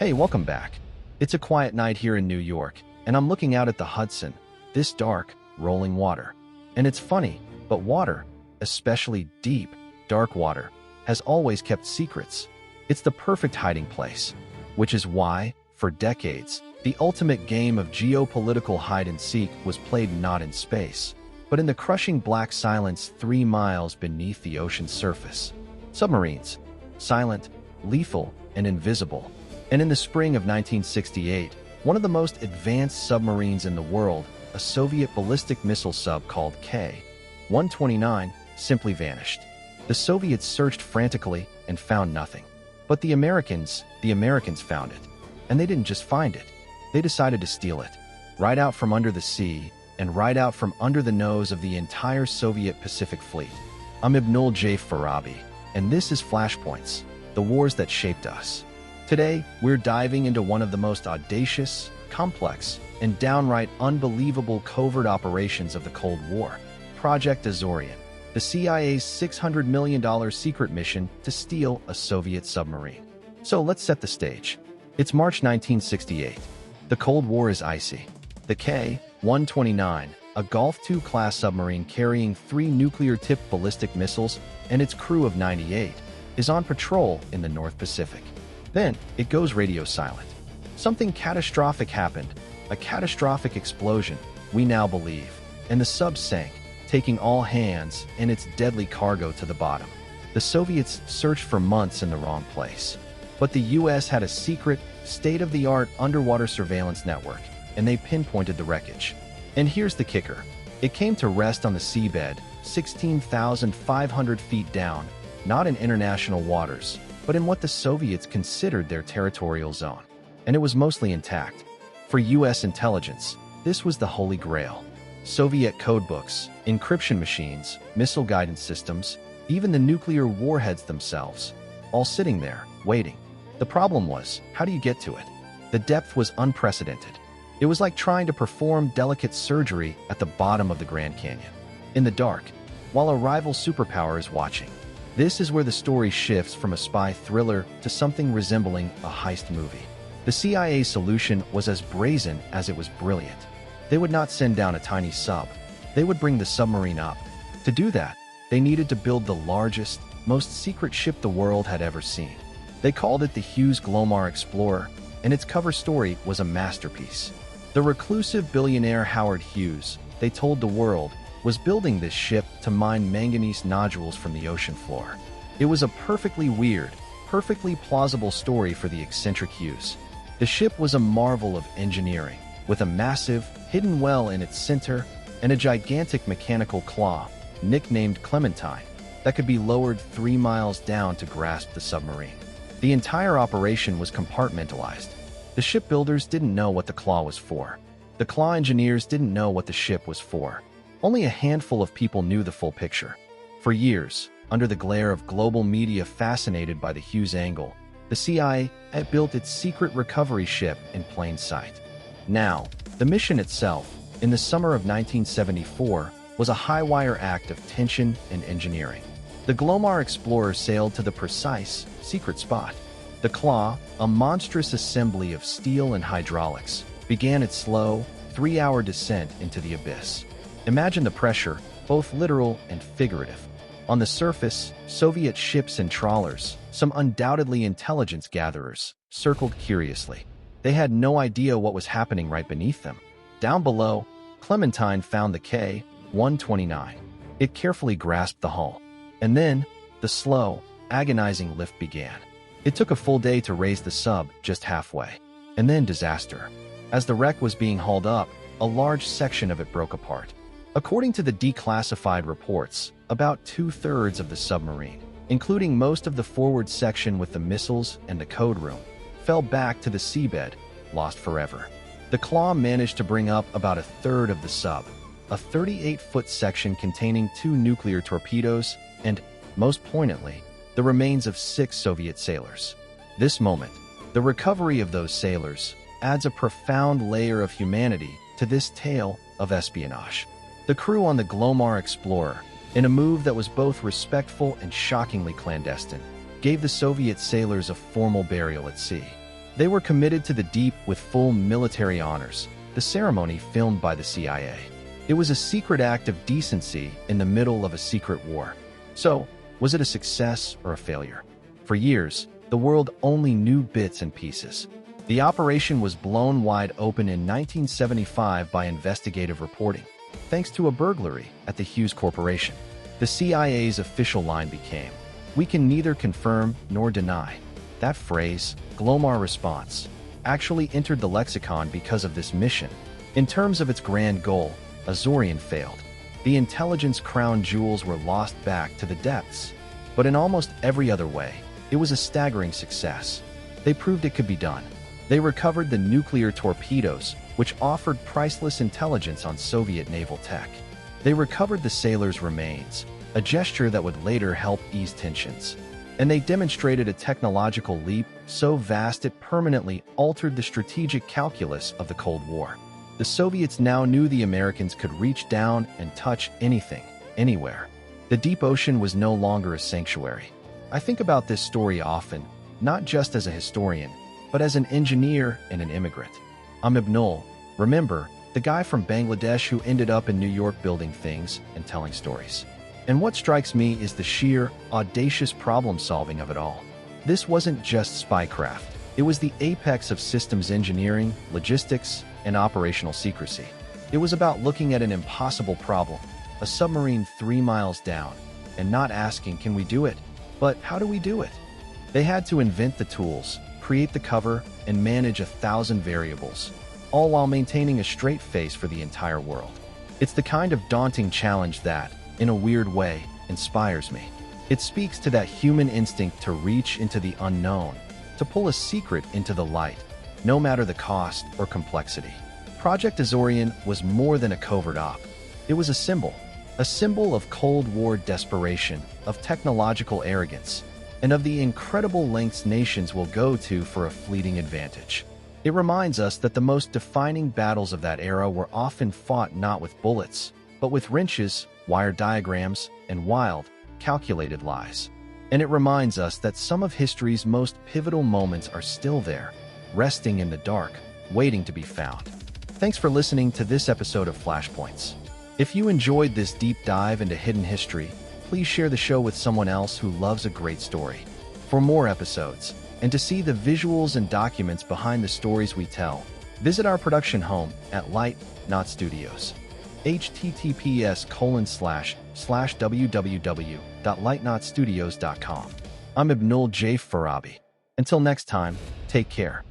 Hey, welcome back. It's a quiet night here in New York, and I'm looking out at the Hudson, this dark, rolling water. And it's funny, but water, especially deep, dark water, has always kept secrets. It's the perfect hiding place, which is why, for decades, the ultimate game of geopolitical hide-and-seek was played not in space, but in the crushing black silence 3 miles beneath the ocean's surface. Submarines, silent, lethal, and invisible. And in the spring of 1968, one of the most advanced submarines in the world, a Soviet ballistic missile sub called K-129, simply vanished. The Soviets searched frantically and found nothing. But the Americans found it. And they didn't just find it. They decided to steal it, right out from under the sea and right out from under the nose of the entire Soviet Pacific Fleet. I'm Ibnul J. Farabi, and this is Flashpoints, the wars that shaped us. Today, we're diving into one of the most audacious, complex, and downright unbelievable covert operations of the Cold War, Project Azorian, the CIA's $600 million secret mission to steal a Soviet submarine. So let's set the stage. It's March 1968. The Cold War is icy. The K-129, a Gulf II-class submarine carrying 3 nuclear-tipped ballistic missiles and its crew of 98, is on patrol in the North Pacific. Then, it goes radio silent. Something catastrophic happened, a catastrophic explosion, we now believe, and the sub sank, taking all hands and its deadly cargo to the bottom. The Soviets searched for months in the wrong place. But the US had a secret, state-of-the-art underwater surveillance network, and they pinpointed the wreckage. And here's the kicker. It came to rest on the seabed, 16,500 feet down, not in international waters, but in what the Soviets considered their territorial zone. And it was mostly intact. For US intelligence, this was the Holy Grail. Soviet codebooks, encryption machines, missile guidance systems, even the nuclear warheads themselves, all sitting there, waiting. The problem was, how do you get to it? The depth was unprecedented. It was like trying to perform delicate surgery at the bottom of the Grand Canyon. In the dark, while a rival superpower is watching. This is where the story shifts from a spy thriller to something resembling a heist movie. The CIA's solution was as brazen as it was brilliant. They would not send down a tiny sub. They would bring the submarine up. To do that, they needed to build the largest, most secret ship the world had ever seen. They called it the Hughes Glomar Explorer, and its cover story was a masterpiece. The reclusive billionaire Howard Hughes, they told the world, was building this ship to mine manganese nodules from the ocean floor. It was a perfectly weird, perfectly plausible story for the eccentric Hughes. The ship was a marvel of engineering, with a massive, hidden well in its center and a gigantic mechanical claw, nicknamed Clementine, that could be lowered 3 miles down to grasp the submarine. The entire operation was compartmentalized. The shipbuilders didn't know what the claw was for. The claw engineers didn't know what the ship was for. Only a handful of people knew the full picture. For years, under the glare of global media fascinated by the Hughes angle, the CIA had built its secret recovery ship in plain sight. Now, the mission itself, in the summer of 1974, was a high-wire act of tension and engineering. The Glomar Explorer sailed to the precise, secret spot. The claw, a monstrous assembly of steel and hydraulics, began its slow, 3-hour descent into the abyss. Imagine the pressure, both literal and figurative. On the surface, Soviet ships and trawlers, some undoubtedly intelligence gatherers, circled curiously. They had no idea what was happening right beneath them. Down below, Clementine found the K-129. It carefully grasped the hull. And then, the slow, agonizing lift began. It took a full day to raise the sub just halfway. And then disaster. As the wreck was being hauled up, a large section of it broke apart. According to the declassified reports, about 2/3 of the submarine, including most of the forward section with the missiles and the code room, fell back to the seabed, lost forever. The claw managed to bring up about 1/3 of the sub, a 38-foot section containing 2 nuclear torpedoes and, most poignantly, the remains of 6 Soviet sailors. This moment, the recovery of those sailors, adds a profound layer of humanity to this tale of espionage. The crew on the Glomar Explorer, in a move that was both respectful and shockingly clandestine, gave the Soviet sailors a formal burial at sea. They were committed to the deep with full military honors, the ceremony filmed by the CIA. It was a secret act of decency in the middle of a secret war. So, was it a success or a failure? For years, the world only knew bits and pieces. The operation was blown wide open in 1975 by investigative reporting, thanks to a burglary at the Hughes Corporation. The CIA's official line became, "We can neither confirm nor deny." That phrase, Glomar response, actually entered the lexicon because of this mission. In terms of its grand goal, Azorian failed. The intelligence crown jewels were lost back to the depths. But in almost every other way, it was a staggering success. They proved it could be done. They recovered the nuclear torpedoes, which offered priceless intelligence on Soviet naval tech. They recovered the sailors' remains, a gesture that would later help ease tensions. And they demonstrated a technological leap so vast it permanently altered the strategic calculus of the Cold War. The Soviets now knew the Americans could reach down and touch anything, anywhere. The deep ocean was no longer a sanctuary. I think about this story often, not just as a historian, but as an engineer and an immigrant. I'm Ibnul, remember, the guy from Bangladesh who ended up in New York building things and telling stories. And what strikes me is the sheer, audacious problem-solving of it all. This wasn't just spycraft. It was the apex of systems engineering, logistics, and operational secrecy. It was about looking at an impossible problem, a submarine 3 miles down, and not asking, can we do it? But how do we do it? They had to invent the tools, create the cover, and manage 1,000 variables, all while maintaining a straight face for the entire world. It's the kind of daunting challenge that, in a weird way, inspires me. It speaks to that human instinct to reach into the unknown, to pull a secret into the light, no matter the cost or complexity. Project Azorian was more than a covert op. It was a symbol of Cold War desperation, of technological arrogance, and of the incredible lengths nations will go to for a fleeting advantage. It reminds us that the most defining battles of that era were often fought not with bullets, but with wrenches, wire diagrams, and wild, calculated lies. And it reminds us that some of history's most pivotal moments are still there, resting in the dark, waiting to be found. Thanks for listening to this episode of Flashpoints. If you enjoyed this deep dive into hidden history, please share the show with someone else who loves a great story. For more episodes, and to see the visuals and documents behind the stories we tell, visit our production home at Light Not Studios. https://www.lightnotstudios.com. I'm Ibnul J. Farabi. Until next time, take care.